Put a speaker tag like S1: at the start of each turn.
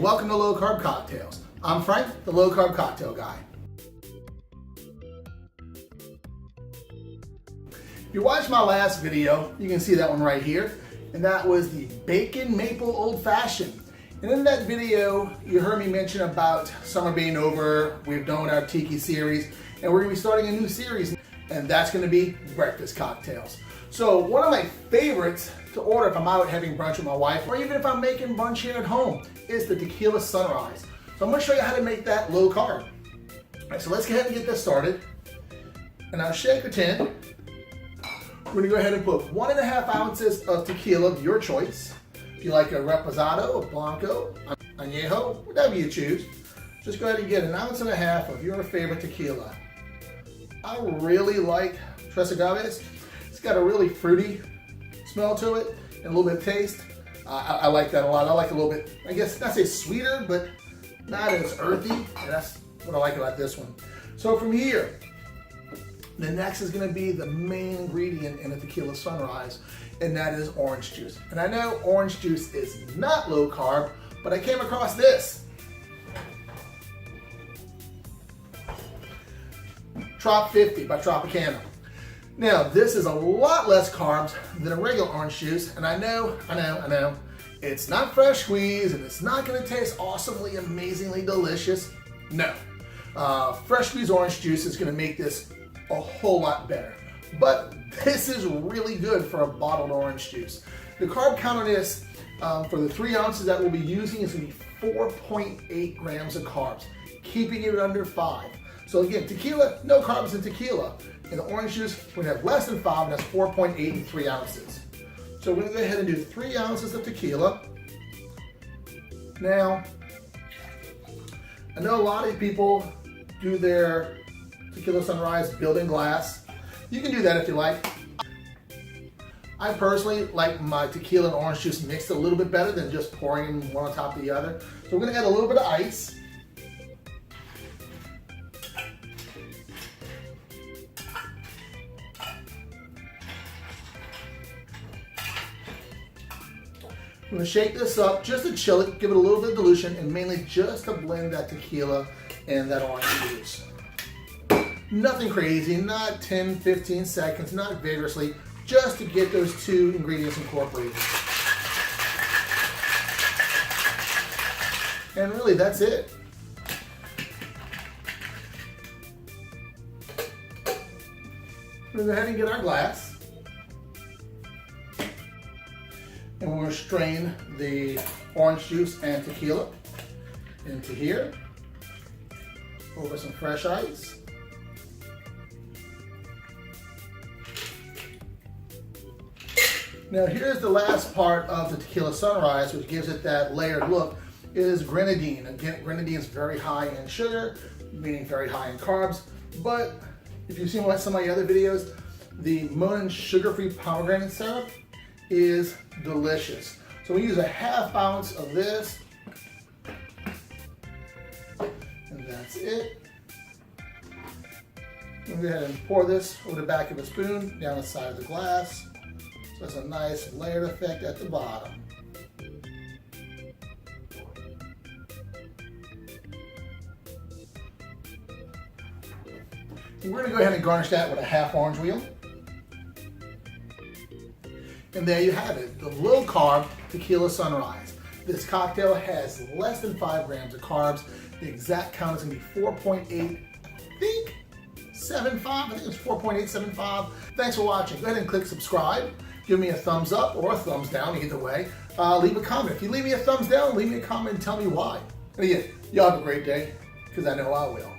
S1: welcome to Low Carb Cocktails. I'm Frank, the Low Carb Cocktail Guy. If you watched my last video, you can see that one right here, and that was the Bacon Maple Old Fashioned. And in that video, you heard me mention about summer being over, we've done our Tiki series, and we're gonna be starting a new series, and that's gonna be breakfast cocktails. So one of my favorites to order if I'm out having brunch with my wife, or even if I'm making brunch here at home, is the Tequila Sunrise. So I'm gonna show you how to make that low carb. All right, so let's go ahead and get this started. And our shaker tin, we're gonna go ahead and put 1.5 ounces of tequila of your choice. If you like a reposado, a blanco, añejo, whatever you choose, just go ahead and get 1.5 ounces of your favorite tequila. I really like Tres Agaves. It's got a really fruity smell to it and a little bit of taste. I like that a lot. I like a little bit, I guess not say sweeter, but not as earthy. And that's what I like about this one. So from here, the next is going to be the main ingredient in a Tequila Sunrise, and that is orange juice. And I know orange juice is not low carb, but I came across this. Trop 50 by Tropicana. Now, this is a lot less carbs than a regular orange juice, and I know, it's not fresh squeezed, and it's not going to taste awesomely, amazingly delicious. No. Fresh squeezed orange juice is going to make this a whole lot better. But this is really good for a bottled orange juice. The carb count on this, for the 3 ounces that we'll be using, is going to be 4.8 grams of carbs, keeping it under 5. So again, tequila, no carbs in tequila. In the orange juice, we're gonna have less than 5, and that's 4.8 in 3 ounces. So we're gonna go ahead and do 3 ounces of tequila. Now, I know a lot of people do their Tequila Sunrise built-in glass. You can do that if you like. I personally like my tequila and orange juice mixed a little bit better than just pouring one on top of the other. So we're gonna add a little bit of ice. I'm going to shake this up just to chill it, give it a little bit of dilution, and mainly just to blend that tequila and that orange juice. Nothing crazy, not 10, 15 seconds, not vigorously, just to get those two ingredients incorporated. And really, that's it. We're going to go ahead and get our glass. And we're going to strain the orange juice and tequila into here over some fresh ice. Now here's the last part of the Tequila Sunrise, which gives it that layered look, is Grenadine. Again, Grenadine is very high in sugar, meaning very high in carbs, but if you've seen some of my other videos, the Monin sugar-free pomegranate syrup is delicious. So we use 1/2 ounce of this, and that's it. We'll go ahead and pour this over the back of a spoon down the side of the glass. So it's a nice layered effect at the bottom. And we're going to go ahead and garnish that with a 1/2 orange wheel. And there you have it, the low carb Tequila Sunrise. This cocktail has less than 5 grams of carbs. The exact count is gonna be 4.8, I think it's 4.875. Thanks for watching. Go ahead and click subscribe. Give me a thumbs up or a thumbs down, either way. Leave a comment. If you leave me a thumbs down, leave me a comment and tell me why. And again, y'all have a great day, because I know I will.